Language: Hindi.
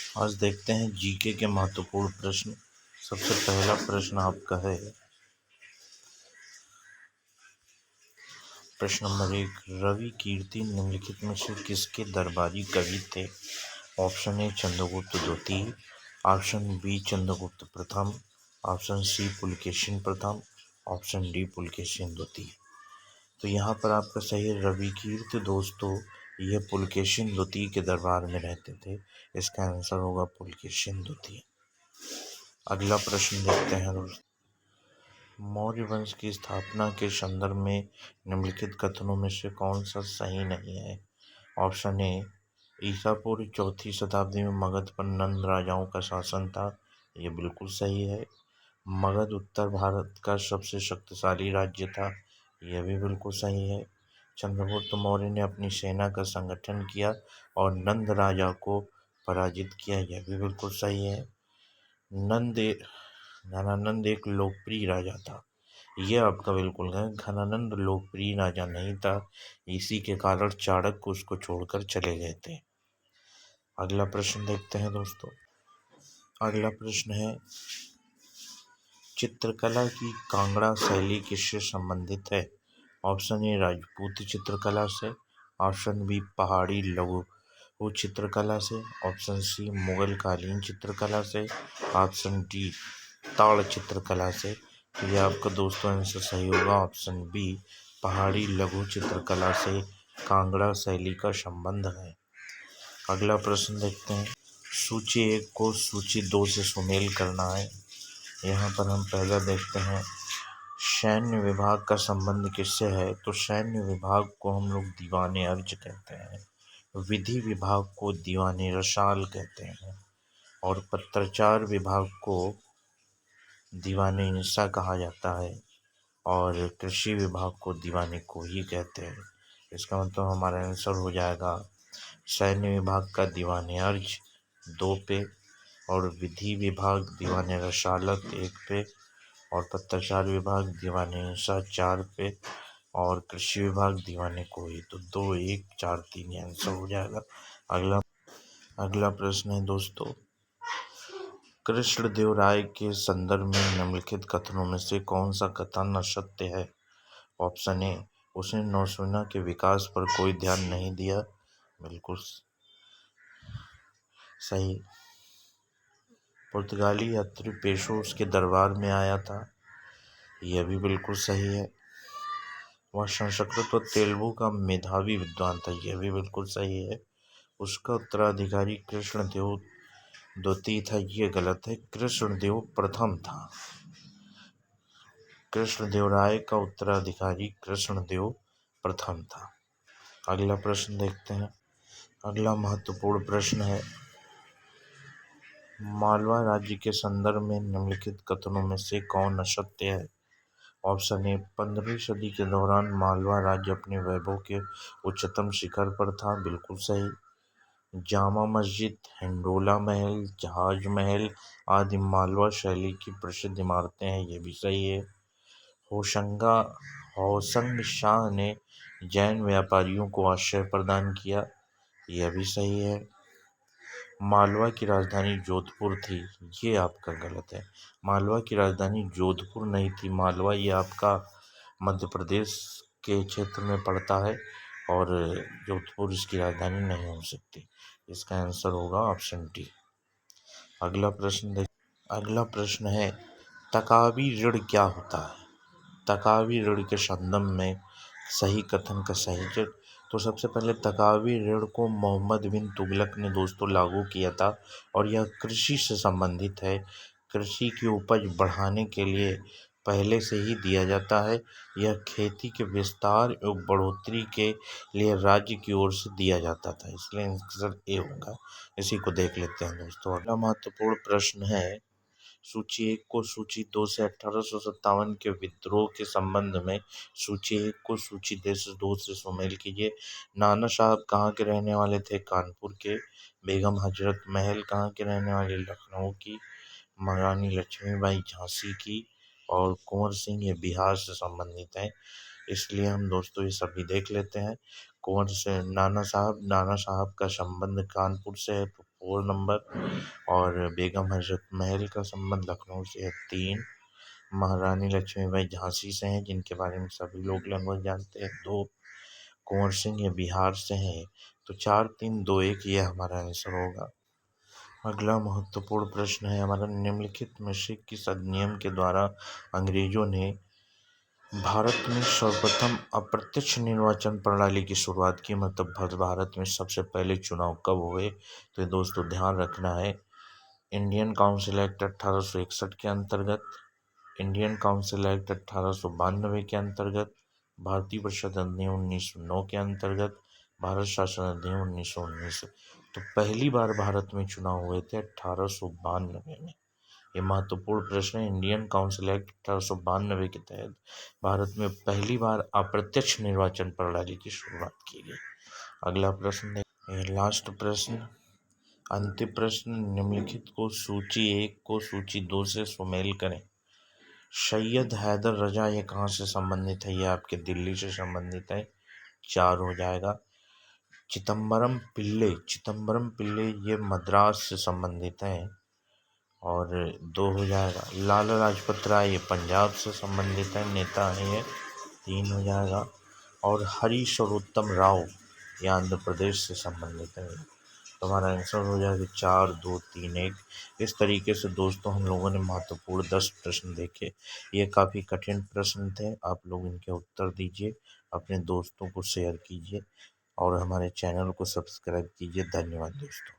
आज देखते हैं जीके के महत्वपूर्ण प्रश्न। सबसे पहला प्रश्न आपका है, प्रश्न नंबर 1, रवि कीर्ति निम्नलिखित में से किसके दरबारी कवि थे? ऑप्शन ए चंद्रगुप्त द्वितीय, ऑप्शन बी चंद्रगुप्त प्रथम, ऑप्शन सी पुलकेशिन प्रथम, ऑप्शन डी पुलकेशिन द्वितीय। तो यहाँ पर आपका सही है रवि कीर्ति दोस्तों, यह पुलकेशिन द्वितीय के दरबार में रहते थे। इसका आंसर होगा पुलकेशिन द्वितीय। अगला प्रश्न देखते हैं दोस्तों, मौर्य वंश की स्थापना के संदर्भ में निम्नलिखित कथनों में से कौन सा सही नहीं है? ऑप्शन ए, ईसा पूर्व चौथी शताब्दी में मगध पर नंद राजाओं का शासन था। यह बिल्कुल सही है। मगध उत्तर भारत का सबसे शक्तिशाली राज्य था। यह भी बिल्कुल सही है। चंद्रगुप्त मौर्य ने अपनी सेना का संगठन किया और नंद राजा को पराजित किया। यह भी बिल्कुल सही है। घनानंद एक लोकप्रिय राजा था। यह आपका बिल्कुल है। घनानंद लोकप्रिय राजा नहीं था, इसी के कारण चाणक्य उसको छोड़कर चले गए थे। अगला प्रश्न देखते हैं दोस्तों। अगला प्रश्न है, चित्रकला की कांगड़ा शैली किससे संबंधित है? ऑप्शन ए राजपूती चित्रकला से, ऑप्शन बी पहाड़ी लघु चित्रकला से, ऑप्शन सी मुगल कालीन चित्रकला से, ऑप्शन डी ताड़ चित्रकला से। तो ये आपका दोस्तों आंसर सही होगा ऑप्शन बी, पहाड़ी लघु चित्रकला से कांगड़ा शैली का संबंध है। अगला प्रश्न देखते हैं, सूची 1 को सूची 2 से सुमेल करना है। यहाँ पर हम पहला देखते हैं, सैन्य विभाग का संबंध किससे है? तो सैन्य विभाग को हम लोग दीवाने अर्ज कहते हैं, विधि विभाग को दीवाने रसाल कहते हैं और पत्राचार विभाग को दीवाने इंसा कहा जाता है और कृषि विभाग को दीवाने कोही कहते हैं। इसका मतलब हमारा आंसर हो जाएगा सैन्य विभाग का दीवाने अर्ज 2 पे और विधि विभाग दीवाने रसालत 1 पे और पत्राचार विभाग दीवाने इंसा 4 पे और कृषि विभाग दीवाने कोही। तो 2, 1, 4, 3 आंसर हो जाएगा। अगला प्रश्न है दोस्तों, कृष्णदेव राय के संदर्भ में निम्नलिखित कथनों में से कौन सा कथन असत्य है? ऑप्शन ए, उसने नौसेना के विकास पर कोई ध्यान नहीं दिया। बिल्कुल सही। पुर्तगाली यात्री पेशो उसके दरबार में आया था। यह भी बिल्कुल सही है। वह संस्कृत व तेलुगु का मेधावी विद्वान था। यह भी बिल्कुल सही है। उसका उत्तराधिकारी कृष्णदेव द्वितीय था। ये गलत है, कृष्णदेव प्रथम था। कृष्णदेव राय का उत्तराधिकारी कृष्णदेव प्रथम था। अगला प्रश्न देखते हैं। अगला महत्वपूर्ण प्रश्न है, मालवा राज्य के संदर्भ में निम्नलिखित कथनों में से कौन असत्य है? ऑप्शन ए, 15वीं सदी के दौरान मालवा राज्य अपने वैभव के उच्चतम शिखर पर था। बिल्कुल सही। जामा मस्जिद, हिंडोला महल, जहाज महल आदि मालवा शैली की प्रसिद्ध इमारतें हैं। ये भी सही है। होशंग शाह ने जैन व्यापारियों को आश्रय प्रदान किया। यह भी सही है। मालवा की राजधानी जोधपुर थी। ये आपका गलत है। मालवा की राजधानी जोधपुर नहीं थी। मालवा ये आपका मध्य प्रदेश के क्षेत्र में पड़ता है और जोधपुर इसकी राजधानी नहीं हो सकती। इसका आंसर होगा ऑप्शन डी। अगला प्रश्न है, तकावी ऋण क्या होता है? तकावी ऋण के संदर्भ में सही कथन का सही। तो सबसे पहले तकावी ऋण को मोहम्मद बिन तुगलक ने दोस्तों लागू किया था और यह कृषि से संबंधित है। कृषि की उपज बढ़ाने के लिए पहले से ही दिया जाता है। यह खेती के विस्तार एवं बढ़ोतरी के लिए राज्य की ओर से दिया जाता था, इसलिए आंसर ए होगा। इसी को देख लेते हैं दोस्तों। अगला महत्वपूर्ण प्रश्न है, सूची 1 को सूची 2 से 1857 के विद्रोह के संबंध में सूची 1 को सूची 2 से सुमेल कीजिए। नाना साहब कहाँ के रहने वाले थे? कानपुर के। बेगम हजरत महल कहाँ के रहने वाले? लखनऊ की। महारानी लक्ष्मीबाई झांसी की और कुंवर सिंह ये बिहार से संबंधित हैं। इसलिए हम दोस्तों ये सभी देख लेते हैं। नाना साहब का संबंध कानपुर से है, 4 नंबर। और बेगम हजरत महल का संबंध लखनऊ से है 3। महारानी लक्ष्मीबाई झांसी से हैं, जिनके बारे में सभी लोग लगभग जानते हैं, 2। कुंवर सिंह ये बिहार से हैं, तो 4, 3, 2, 1 ये हमारा आंसर होगा। अगला महत्वपूर्ण प्रश्न है हमारा, निम्नलिखित में से किस अधिनियम के द्वारा अंग्रेजों ने भारत में सर्वप्रथम अप्रत्यक्ष निर्वाचन प्रणाली की शुरुआत की? मतलब भारत में सबसे पहले चुनाव कब हुए? तो ये दोस्तों ध्यान रखना है, इंडियन काउंसिल एक्ट 1861 के अंतर्गत, इंडियन काउंसिल एक्ट 1892 के अंतर्गत, भारतीय परिषद अधिनियम 1909 के अंतर्गत, भारत शासन अधिनियम 1919। तो पहली बार भारत में चुनाव हुए थे 1892 में। ये महत्वपूर्ण प्रश्न है। इंडियन काउंसिल एक्ट 1892 के तहत भारत में पहली बार अप्रत्यक्ष निर्वाचन प्रणाली की शुरुआत की गई। अगला प्रश्न लास्ट प्रश्न, अंतिम प्रश्न, निम्नलिखित को सूची 1 को सूची 2 से सुमेल करें। सैयद हैदर रजा ये कहाँ से संबंधित है? ये आपके दिल्ली से संबंधित है, 4 हो जाएगा। चिदम्बरम पिल्ले ये मद्रास से संबंधित हैं, और 2 हो जाएगा। लाला लाजपत राय ये पंजाब से संबंधित है, नेता है ये, 3 हो जाएगा। और हरी सर्वोत्तम राव ये आंध्र प्रदेश से संबंधित है, तो हमारा आंसर हो जाएगा 4, 2, 3, 1। इस तरीके से दोस्तों हम लोगों ने महत्वपूर्ण 10 प्रश्न देखे। ये काफ़ी कठिन प्रश्न थे, आप लोग इनके उत्तर दीजिए, अपने दोस्तों को शेयर कीजिए और हमारे चैनल को सब्सक्राइब कीजिए। धन्यवाद दोस्तों।